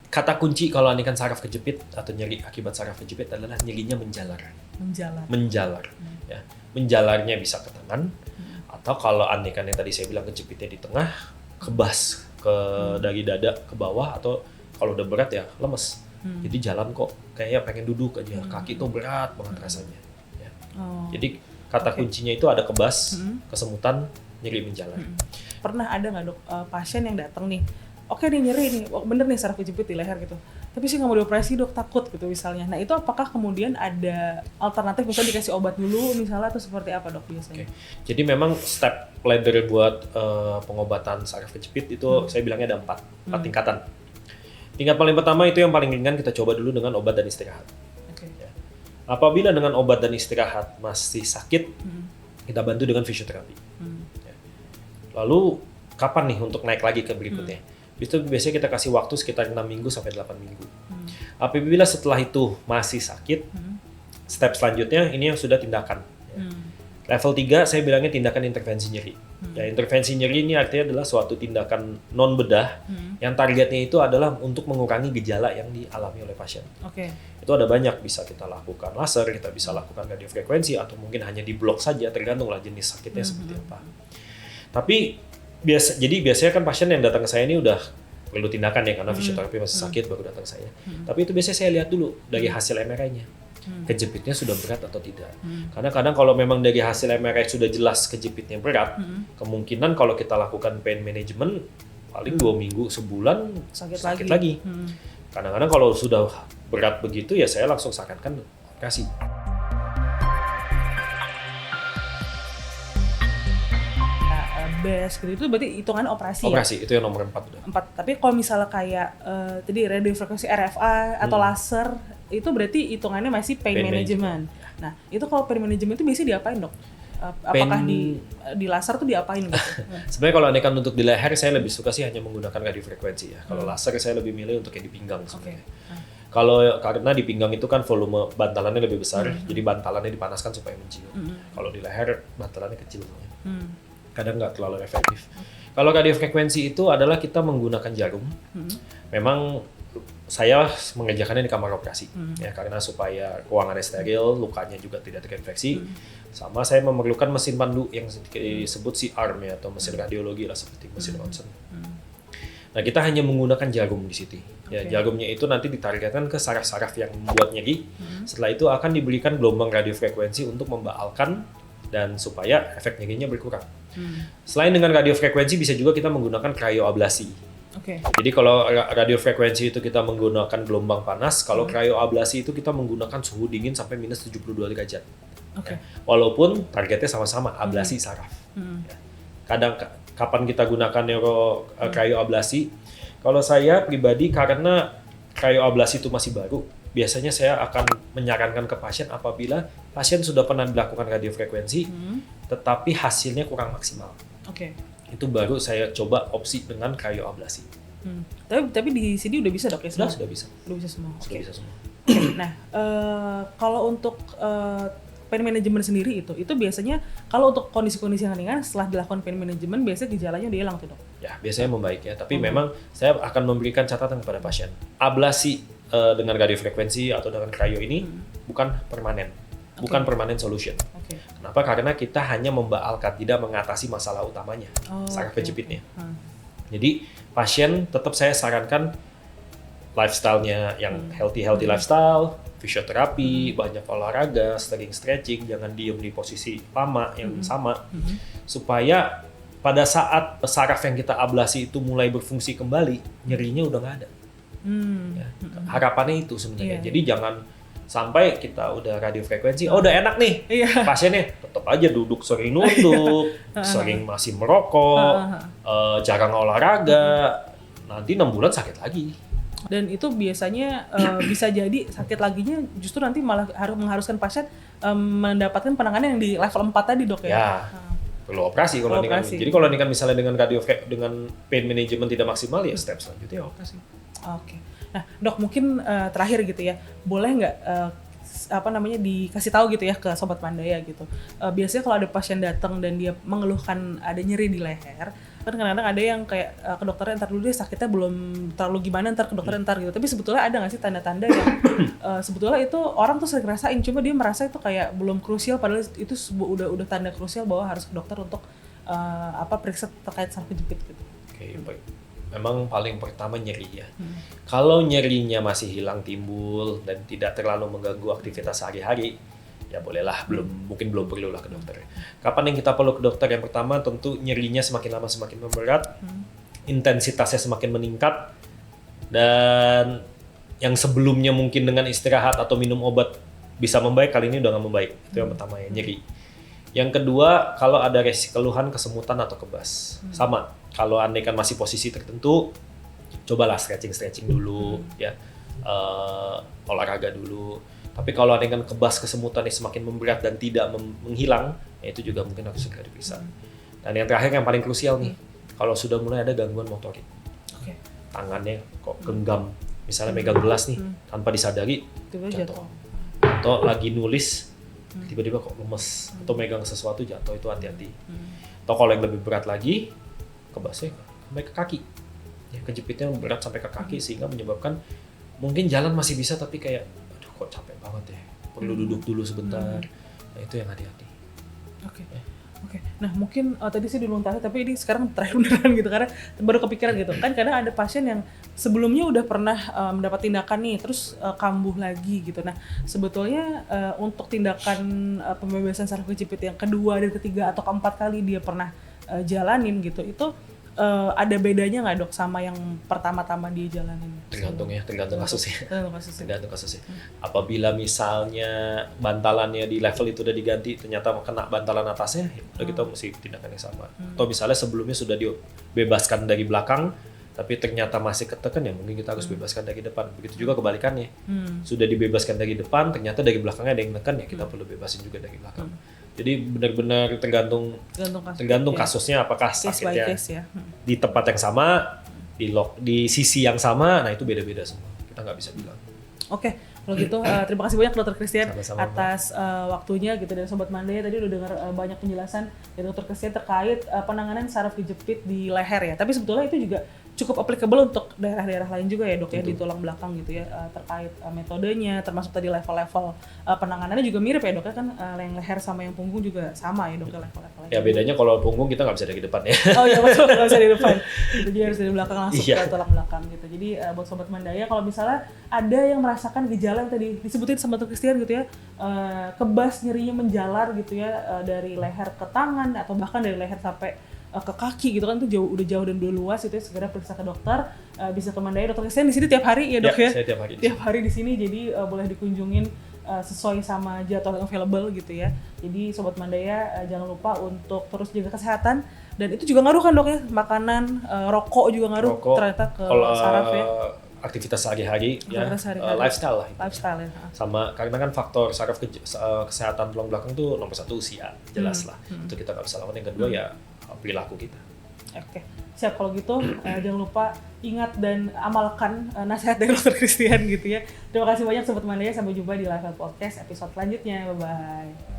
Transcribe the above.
kata kunci kalau anikan saraf kejepit atau nyeri akibat saraf kejepit adalah nyerinya menjalar. Menjalar. Ya. Menjalarnya bisa ke tangan, atau kalau anikan yang tadi saya bilang kejepitnya di tengah, kebas ke dari dada ke bawah, atau kalau udah berat ya lemes. Jadi jalan kok kayak pengen duduk aja, kaki tuh berat banget rasanya. Ya. Jadi kata kuncinya itu ada kebas, kesemutan, nyeri menjalar. Pernah ada nggak dok pasien yang datang nih, oke nih nyeri nih, bener nih saraf kejepit di leher gitu, tapi sih nggak mau dioperasi dok, takut gitu misalnya. Nah itu apakah kemudian ada alternatif, misalnya dikasih obat dulu misalnya, atau seperti apa dok biasanya? Jadi memang step ladder buat pengobatan saraf kejepit itu saya bilangnya ada 4 tingkatan. Tingkat paling pertama itu yang paling ringan, kita coba dulu dengan obat dan istirahat. Ya. Apabila dengan obat dan istirahat masih sakit, kita bantu dengan fisioterapi. Ya. Lalu kapan nih untuk naik lagi ke berikutnya? Itu biasanya kita kasih waktu sekitar 6 minggu sampai 8 minggu. Apabila setelah itu masih sakit, step selanjutnya ini yang sudah tindakan. Ya. Level 3 saya bilangnya tindakan intervensi nyeri. Ya, intervensi nyeri ini artinya adalah suatu tindakan non bedah yang targetnya itu adalah untuk mengurangi gejala yang dialami oleh pasien. Itu ada banyak, bisa kita lakukan laser, kita bisa lakukan radiofrekuensi, atau mungkin hanya di blok saja, tergantunglah jenis sakitnya seperti apa. Tapi biasanya kan pasien yang datang ke saya ini udah perlu tindakan ya, karena fisioterapi masih sakit baru datang ke saya. Tapi itu biasanya saya lihat dulu dari hasil MRI-nya. Kejepitnya sudah berat atau tidak. Karena kadang kalau memang dari hasil MRI sudah jelas kejepitnya berat, kemungkinan kalau kita lakukan pain management paling 2 minggu, sebulan sakit lagi. Kadang-kadang kalau sudah berat begitu ya saya langsung sarankan operasi. Best gitu, itu berarti hitungan operasi ya? Operasi, itu yang nomor 4 udah. 4, tapi kalau misalnya kayak tadi radiofrekuensi RFA atau laser, itu berarti hitungannya masih pain management. Nah, itu kalau pain management itu biasanya diapain dok? Apakah di laser tuh diapain gitu? Sebenarnya kalau anekan untuk di leher, saya lebih suka sih hanya menggunakan radiofrekuensi ya. Kalau laser saya lebih milih untuk yang di pinggang sebenarnya. Kalau karena di pinggang itu kan volume bantalannya lebih besar, jadi bantalannya dipanaskan supaya mencium. Kalau di leher bantalannya kecil. Kadang nggak terlalu efektif. Kalau radiofrekuensi itu adalah kita menggunakan jarum. Memang saya mengerjakannya di kamar operasi ya, karena supaya ruangannya steril, lukanya juga tidak terinfeksi. Sama saya memerlukan mesin pandu yang disebut C-arm ya, atau mesin radiologi lah, seperti mesin ronsen. Nah, kita hanya menggunakan jarum di situ. Ya, jarumnya itu nanti ditargetkan ke saraf-saraf yang membuat nyeri. Setelah itu akan diberikan gelombang radiofrekuensi untuk membaalkan dan supaya efek nyerinya berkurang. Selain dengan radiofrekuensi, bisa juga kita menggunakan cryoablasi. Jadi kalau radiofrekuensi itu kita menggunakan gelombang panas, kalau cryoablasi itu kita menggunakan suhu dingin sampai minus 72 derajat. Walaupun targetnya sama-sama, ablasi saraf. Kadang kapan kita gunakan cryoablasi? Kalau saya pribadi, karena cryoablasi itu masih baru, biasanya saya akan menyarankan ke pasien apabila pasien sudah pernah dilakukan radiofrekuensi, tetapi hasilnya kurang maksimal. Itu baru saya coba opsi dengan cryoablasi. Tapi di sini udah bisa dok ya? Sudah bisa. Udah bisa semua. Sudah bisa semua. Nah, kalau untuk pain management sendiri itu biasanya kalau untuk kondisi-kondisi yang ringan setelah dilakukan pain management biasanya gejalanya udah hilang tuh dok? Ya, biasanya membaik ya. Tapi memang saya akan memberikan catatan kepada pasien. Ablasi dengan radiofrekuensi atau dengan cryo ini bukan permanen. Bukan permanen solution. Kenapa? Karena kita hanya membaalkan, tidak mengatasi masalah utamanya, saraf kejepitnya. Jadi pasien tetap saya sarankan lifestyle-nya yang healthy lifestyle, fisioterapi, banyak olahraga, sering stretching, jangan diem di posisi lama yang sama, supaya pada saat saraf yang kita ablasi itu mulai berfungsi kembali, nyerinya udah nggak ada. Ya, harapannya itu sebenarnya. Jadi jangan sampai kita udah radiofrekuensi, udah enak nih, pasiennya tetap aja duduk sering nunduk, sering masih merokok, jarang olahraga, nanti 6 bulan sakit lagi. Dan itu biasanya bisa jadi sakit laginya justru nanti malah mengharuskan pasien mendapatkan penanganan yang di level 4 tadi dok ya? Perlu operasi kalau ini kan. Jadi kalau ini kan misalnya dengan dengan pain management tidak maksimal ya step selanjutnya operasi. Nah dok mungkin terakhir gitu ya, boleh nggak dikasih tahu gitu ya ke Sobat Mandaya gitu. Biasanya kalau ada pasien datang dan dia mengeluhkan ada nyeri di leher, Kan kadang-kadang ada yang kayak ke dokternya ntar dulu deh, sakitnya belum terlalu gimana, ntar ke dokternya ntar gitu. Tapi sebetulnya ada nggak sih tanda-tanda yang sebetulnya itu orang tuh sering rasain, cuma dia merasa itu kayak belum krusial, padahal itu udah tanda krusial bahwa harus ke dokter untuk periksa terkait saraf kejepit gitu. Oke, baik. Memang paling pertama nyeri ya. Kalau nyerinya masih hilang timbul dan tidak terlalu mengganggu aktivitas sehari-hari, ya bolehlah, mungkin belum perlulah ke dokter. Kapan yang kita perlu ke dokter? Yang pertama tentu nyerinya semakin lama semakin memberat, intensitasnya semakin meningkat, dan yang sebelumnya mungkin dengan istirahat atau minum obat bisa membaik, kali ini udah nggak membaik. Itu yang pertama ya, nyeri. Yang kedua, kalau ada keluhan kesemutan atau kebas. Sama, kalau andaikan masih posisi tertentu, cobalah stretching dulu, ya, olahraga dulu. Tapi kalau andaikan kebas kesemutan yang semakin memberat dan tidak menghilang, ya itu juga mungkin harus segera diperiksa. Dan yang terakhir yang paling krusial nih, kalau sudah mulai ada gangguan motorik, tangannya kok genggam, misalnya megang gelas nih, tanpa disadari jatuh. Atau lagi nulis, tiba-tiba kok lemes, atau megang sesuatu jatuh, itu hati-hati. Atau kalau yang lebih berat lagi, kebasnya sampai ke kaki, ya, kejepitnya berat sampai ke kaki sehingga menyebabkan mungkin jalan masih bisa tapi kayak, aduh kok capek banget ya, perlu duduk dulu sebentar. Nah itu yang hati-hati. Oke. Nah mungkin tadi sih diluntasin, tapi ini sekarang terakhir beneran gitu, karena baru kepikiran gitu. Kan kadang ada pasien yang sebelumnya udah pernah mendapat tindakan nih, terus kambuh lagi gitu. Nah sebetulnya untuk tindakan pembebasan saraf kejepit yang kedua dan ketiga atau keempat kali dia pernah jalanin gitu, itu ada bedanya nggak dok sama yang pertama-tama dia jalanin? Tergantung kasusnya. Apabila misalnya bantalannya di level itu udah diganti, ternyata kena bantalan atasnya, ya udah kita mesti tindakan yang sama. Atau misalnya sebelumnya sudah dibebaskan dari belakang, tapi ternyata masih ketekan, ya mungkin kita harus bebaskan dari depan. Begitu juga kebalikannya. Sudah dibebaskan dari depan, ternyata dari belakangnya ada yang tekan, ya kita perlu bebasin juga dari belakang. Jadi benar-benar tergantung kasusnya, apakah sakitnya di tempat yang sama, di sisi yang sama, nah itu beda-beda semua. Kita nggak bisa bilang. Oke, kalau gitu terima kasih banyak Dr. Christian atas Mbak. Waktunya gitu, dan Sobat Mandaya tadi udah dengar banyak penjelasan dari Dr. Christian terkait penanganan saraf kejepit di leher ya. Tapi sebetulnya itu juga cukup applicable untuk daerah-daerah lain juga ya dok ya, di tulang belakang gitu ya, terkait metodenya, termasuk tadi level-level penanganannya juga mirip ya dok ya, kan yang leher sama yang punggung juga sama ya dok ya, level-levelnya. Ya bedanya kalau punggung kita nggak bisa dari depan ya. Oh iya betul, nggak bisa di depan. Gitu, jadi harus dari belakang langsung ke tulang belakang gitu. Jadi buat Sobat Mandaya, kalau misalnya ada yang merasakan gejala yang tadi disebutin sama Dr. Christian gitu ya, kebas, nyerinya menjalar gitu ya, dari leher ke tangan atau bahkan dari leher sampai ke kaki gitu kan, itu udah jauh dan udah luas itu ya, segera periksa ke dokter. Bisa ke Mandaya. Dr. Christian di sini tiap hari ya dok ya? Saya tiap hari di sini, jadi boleh dikunjungin sesuai sama jadwal yang available gitu ya. Jadi Sobat Mandaya jangan lupa untuk terus jaga kesehatan, dan itu juga ngaruh kan dok ya, makanan, rokok juga ngaruh ternyata ke saraf ya. Aktivitas sehari-hari ya, lifestyle lah. Lifestyle ya. Sama, karena kan faktor saraf kesehatan tulang belakang tuh nomor satu usia, jelas lah. Itu kita nggak bisa lawan. Yang kedua ya perilaku kita. Oke, siap kalau gitu. Jangan lupa ingat dan amalkan nasihat dari Dr. Christian gitu ya. Terima kasih banyak Sobat Mandaya, sampai jumpa di Lifestyle Podcast episode selanjutnya. Bye-bye.